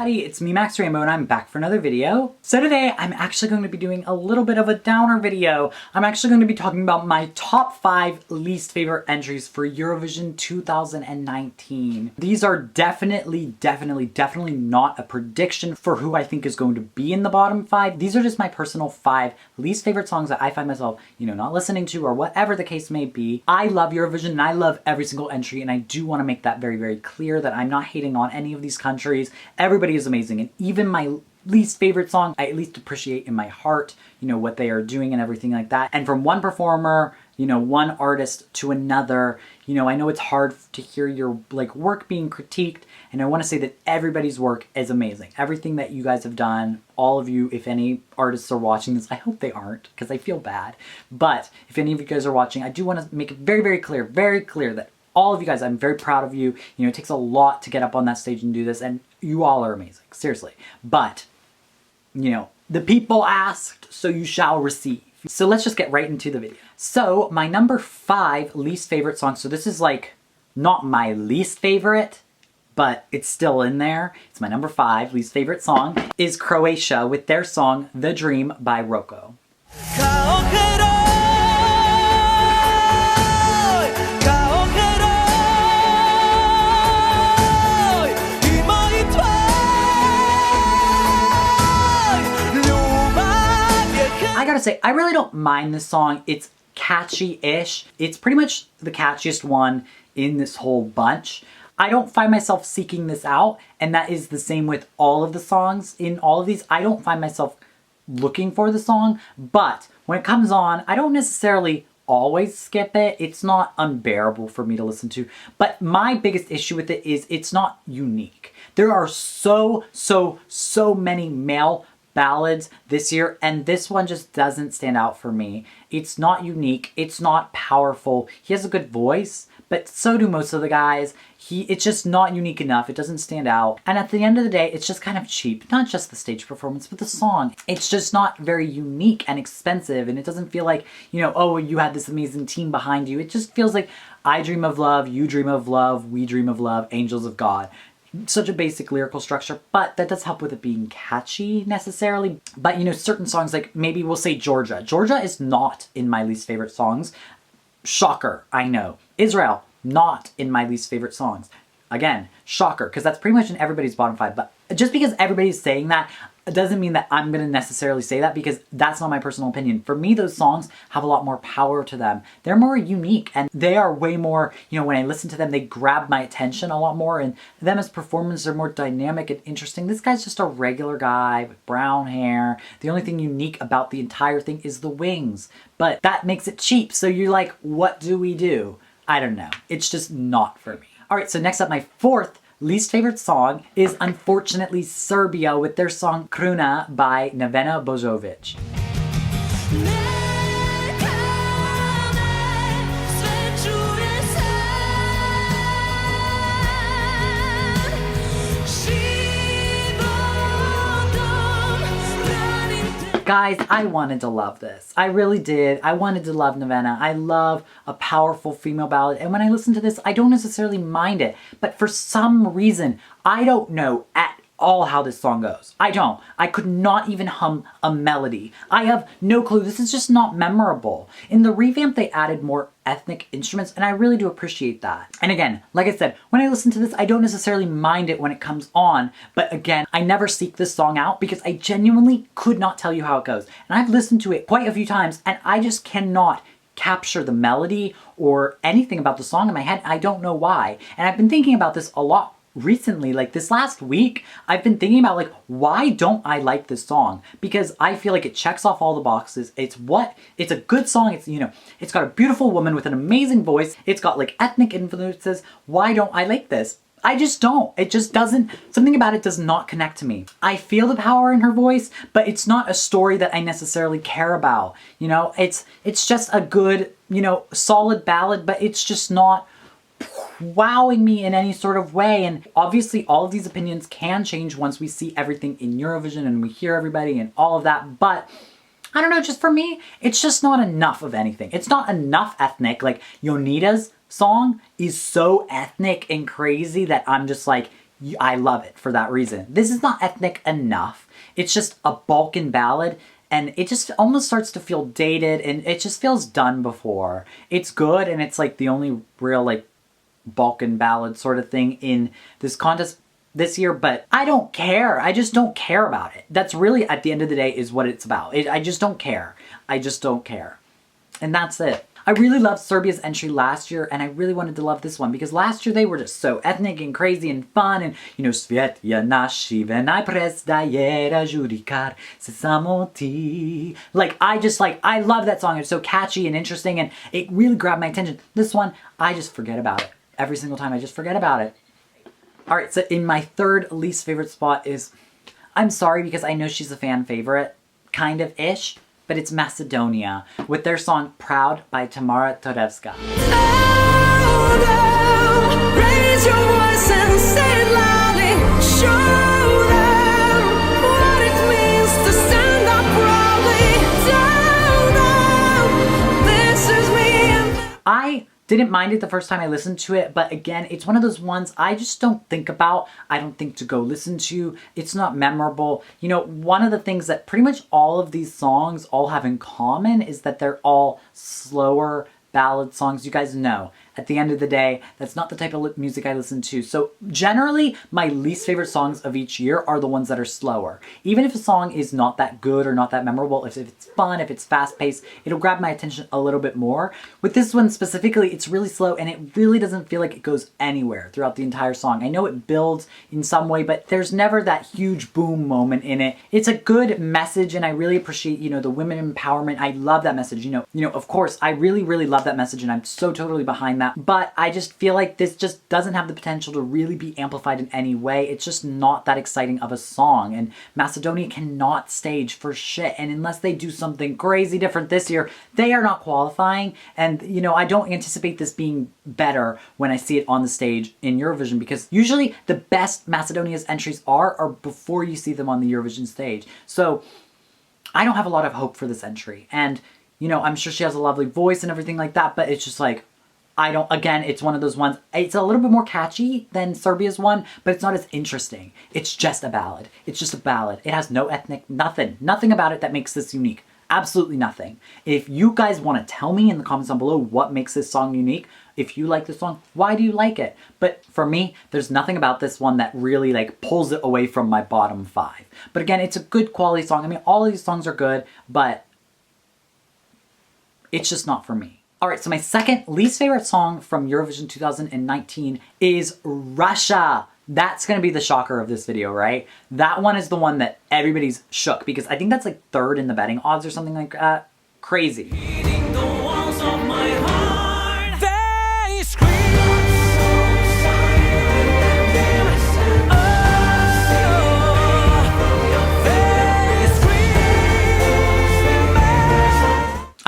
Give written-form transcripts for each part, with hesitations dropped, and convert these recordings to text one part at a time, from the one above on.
everybody, it's me Maxxy and I'm back for another video. So today I'm actually going to be doing a little bit of a downer video. I'm actually going to be talking about my top 5 least favorite entries for Eurovision 2019. These are definitely not a prediction for who I think is going to be in the bottom 5. These are just my personal 5 least favorite songs that I find myself, not listening to or whatever the case may be. I love Eurovision and I love every single entry, and I do want to make that very clear that I'm not hating on any of these countries. Everybody is amazing, and even my least favorite song, I at least appreciate in my heart, what they are doing and everything like that. And from one performer, one artist to another, I know it's hard to hear your work being critiqued, and I want to say that everybody's work is amazing. Everything that you guys have done, all of you, if any artists are watching this, I hope they aren't because I feel bad. But if any of you guys are watching, I do want to make it very clear that all of you guys, I'm very proud of you. It takes a lot to get up on that stage and do this, and you all are amazing, seriously. But, the people asked, so you shall receive. So let's just get right into the video. So my number 5 least favorite song, so this is not my least favorite, but it's still in there. It's my number 5 least favorite song, is Croatia with their song, The Dream by Roko. I gotta say, I really don't mind this song. It's catchy-ish. It's pretty much the catchiest one in this whole bunch. I don't find myself seeking this out, and that is the same with all of the songs in all of these. I don't find myself looking for the song, but when it comes on, I don't necessarily always skip it. It's not unbearable for me to listen to, but my biggest issue with it is it's not unique. There are so many male ballads this year, and this one just doesn't stand out for me. It's not unique, it's not powerful. He has a good voice, but so do most of the guys. It's just not unique enough. It doesn't stand out. And at the end of the day, it's just kind of cheap. Not just the stage performance, but the song. It's just not very unique and expensive, and it doesn't feel like, oh, you had this amazing team behind you. It just feels like I dream of love, you dream of love, we dream of love, angels of God. Such a basic lyrical structure, but that does help with it being catchy necessarily. But certain songs, like maybe we'll say Georgia. Georgia is not in my least favorite songs. Shocker, I know. Israel, not in my least favorite songs. Again, shocker, because that's pretty much in everybody's bottom 5. But just because everybody's saying that, it doesn't mean that I'm going to necessarily say that, because that's not my personal opinion. For me, those songs have a lot more power to them. They're more unique, and they are way more, when I listen to them, they grab my attention a lot more, and them as performers are more dynamic and interesting. This guy's just a regular guy with brown hair. The only thing unique about the entire thing is the wings, but that makes it cheap. So you're like, what do we do? I don't know. It's just not for me. All right, so next up, my 4th least favorite song is unfortunately Serbia with their song Kruna by Nevena Božović. Guys, I wanted to love this. I really did. I wanted to love Nevena. I love a powerful female ballad, and when I listen to this, I don't necessarily mind it. But for some reason, I don't know at all how this song goes. I don't. I could not even hum a melody. I have no clue. This is just not memorable. In the revamp, they added more ethnic instruments, and I really do appreciate that. And again, like I said, when I listen to this, I don't necessarily mind it when it comes on, but again, I never seek this song out because I genuinely could not tell you how it goes. And I've listened to it quite a few times, and I just cannot capture the melody or anything about the song in my head. I don't know why. And I've been thinking about this a lot recently, this last week. I've been thinking about why don't I like this song? Because I feel like it checks off all the boxes. It's a good song. It's, it's got a beautiful woman with an amazing voice. It's got ethnic influences. Why don't I like this? I just don't. It just doesn't, something about it does not connect to me. I feel the power in her voice, but it's not a story that I necessarily care about. It's just a good, solid ballad, but it's just not wowing me in any sort of way. And obviously all of these opinions can change once we see everything in Eurovision and we hear everybody and all of that, but I don't know, just for me, it's just not enough of anything. It's not enough ethnic. Jonita's song is so ethnic and crazy that I'm just I love it for that reason. This is not ethnic enough. It's just a Balkan ballad, and it just almost starts to feel dated, and it just feels done before. It's good, and it's like the only real like Balkan ballad sort of thing in this contest this year, but I don't care. I just don't care about it. That's really, at the end of the day, is what it's about. I just don't care. I just don't care. And that's it. I really loved Serbia's entry last year, and I really wanted to love this one because last year they were just so ethnic and crazy and fun, and you know, Svijet je naš i venaj prestaje ražurikar se samo ti. Like, I love that song. It's so catchy and interesting, and it really grabbed my attention. This one, I just forget about it. Every single time I just forget about it. All right, so in my third least favorite spot is, I'm sorry because I know she's a fan favorite, kind of ish, but it's Macedonia with their song Proud by Tamara Todevska. Oh, girl, raise your voice and say it loudly. Show them what it means to stand up proudly. Tell them this is me. I didn't mind it the first time I listened to it, but again, it's one of those ones I just don't think about. I don't think to go listen to. It's not memorable. You know, one of the things that pretty much all of these songs all have in common is that they're all slower ballad songs. You guys know, at the end of the day, that's not the type of music I listen to. So generally, my least favorite songs of each year are the ones that are slower. Even if a song is not that good or not that memorable, if it's fun, if it's fast-paced, it'll grab my attention a little bit more. With this one specifically, it's really slow and it really doesn't feel like it goes anywhere throughout the entire song. I know it builds in some way, but there's never that huge boom moment in it. It's a good message, and I really appreciate, you know, the women empowerment. I love that message. You know, of course, I really, really love that message, and I'm so totally behind that. But I just feel like this just doesn't have the potential to really be amplified in any way. It's just not that exciting of a song, and Macedonia cannot stage for shit. And unless they do something crazy different this year, they are not qualifying. And, you know, I don't anticipate this being better when I see it on the stage in Eurovision, because usually the best Macedonia's entries are before you see them on the Eurovision stage. So I don't have a lot of hope for this entry. And, you know, I'm sure she has a lovely voice and everything like that, but it's just like, again, it's one of those ones, it's a little bit more catchy than Serbia's one, but it's not as interesting. It's just a ballad. It's just a ballad. It has no ethnic, nothing about it that makes this unique. Absolutely nothing. If you guys want to tell me in the comments down below what makes this song unique, if you like this song, why do you like it? But for me, there's nothing about this one that really like pulls it away from my bottom 5. But again, it's a good quality song. I mean, all of these songs are good, but it's just not for me. All right, so my second least favorite song from Eurovision 2019 is Russia. That's gonna be the shocker of this video, right? That one is the one that everybody's shook, because I think that's like 3rd in the betting odds or something like that. Crazy.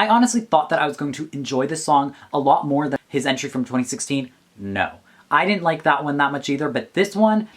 I honestly thought that I was going to enjoy this song a lot more than his entry from 2016. No, I didn't like that one that much either, but this one,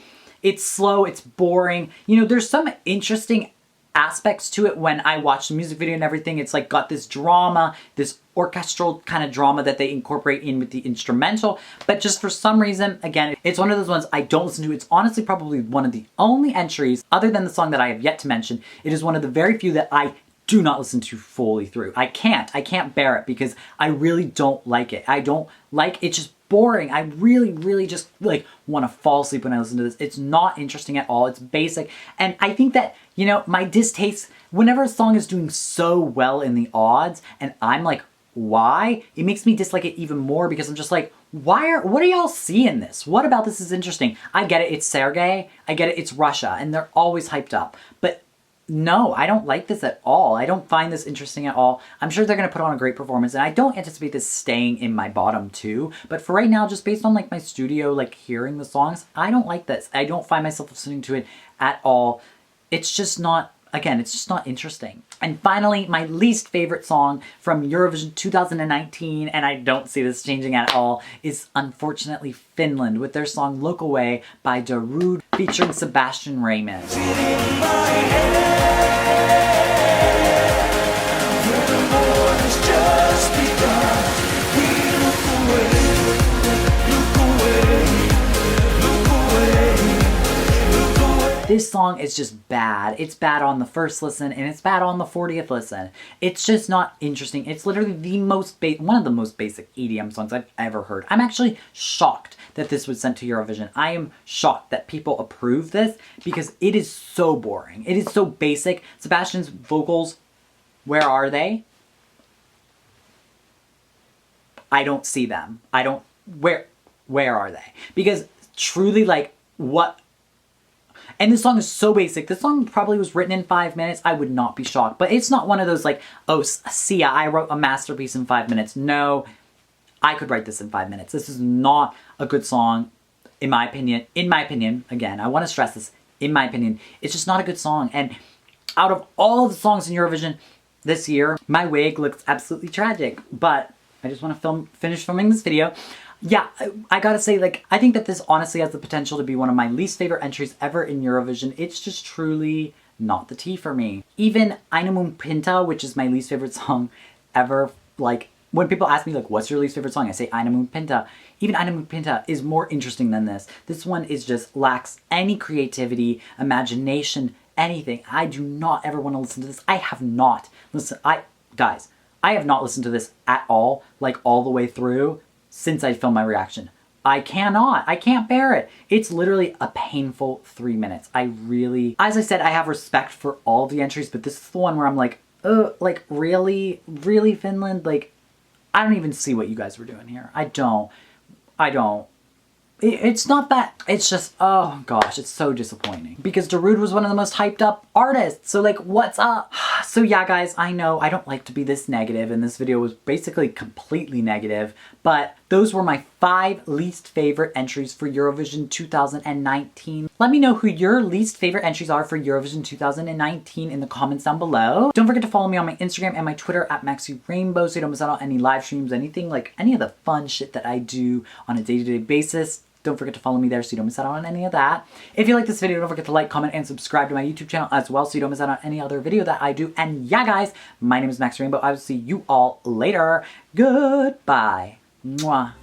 it's slow, it's boring. You know, there's some interesting aspects to it when I watch the music video and everything. It's like got this drama, this orchestral kind of drama that they incorporate in with the instrumental, but just for some reason, again, it's one of those ones I don't listen to. It's honestly probably one of the only entries, other than the song that I have yet to mention, it is one of the very few that I do not listen to fully through. I can't bear it because I really don't like it. I don't like, it's just boring. I really just like want to fall asleep when I listen to this. It's not interesting at all. It's basic. And I think that, you know, my distaste, whenever a song is doing so well in the odds and I'm like, why? It makes me dislike it even more, because I'm just like, what do y'all see in this? What about this is interesting? I get it, it's Sergey. I get it, it's Russia, and they're always hyped up. But no, I don't like this at all. I don't find this interesting at all. I'm sure they're going to put on a great performance, and I don't anticipate this staying in my bottom 2. But for right now, just based on like my studio, like hearing the songs, I don't like this. I don't find myself listening to it at all. It's just not, again, it's just not interesting. And finally, my least favorite song from Eurovision 2019, and I don't see this changing at all, is unfortunately Finland with their song Local Way by Darude featuring Sebastian Rejman. This song is just bad. It's bad on the first listen and it's bad on the 40th listen. It's just not interesting. It's literally one of the most basic EDM songs I've ever heard. I'm actually shocked that this was sent to Eurovision. I am shocked that people approve this because it is so boring. It is so basic. Sebastian's vocals, where are they? I don't see them. Where are they? Because truly, like, what? And this song is so basic. This song probably was written in 5 minutes. I would not be shocked. But it's not one of those like, oh, Sia, I wrote a masterpiece in 5 minutes. No, I could write this in 5 minutes. This is not a good song, in my opinion. In my opinion, again, I want to stress this. In my opinion, it's just not a good song. And out of all the songs in Eurovision this year, My Wig looks absolutely tragic. But I just want to finish filming this video. Yeah, I gotta say, like, I think that this honestly has the potential to be one of my least favorite entries ever in Eurovision. It's just truly not the tea for me. Even Eine Mun Pinta, which is my least favorite song ever, like, when people ask me, like, what's your least favorite song? I say Eine Mun Pinta. Even Eine Mun Pinta is more interesting than this. This one is just lacks any creativity, imagination, anything. I do not ever want to listen to this. I have not listened. Guys, I have not listened to this at all, like, all the way through, since I filmed my reaction. I can't bear it. It's literally a painful 3 minutes. As I said, I have respect for all of the entries, but this is the one where I'm like, really? Really, Finland? Like, I don't even see what you guys were doing here. I don't. It's not that, it's just, oh gosh, it's so disappointing. Because Darude was one of the most hyped up artists, so like, what's up? So yeah, guys, I know I don't like to be this negative, and this video was basically completely negative, but those were my 5 least favorite entries for Eurovision 2019. Let me know who your least favorite entries are for Eurovision 2019 in the comments down below. Don't forget to follow me on my Instagram and my Twitter at Maxxy Rainbow so you don't miss out on any live streams, anything, like any of the fun shit that I do on a day-to-day basis. Don't forget to follow me there so you don't miss out on any of that. If you like this video, don't forget to like, comment, and subscribe to my YouTube channel as well so you don't miss out on any other video that I do. And yeah, guys, my name is Maxxy Rainbow. I will see you all later. Goodbye. Mwah.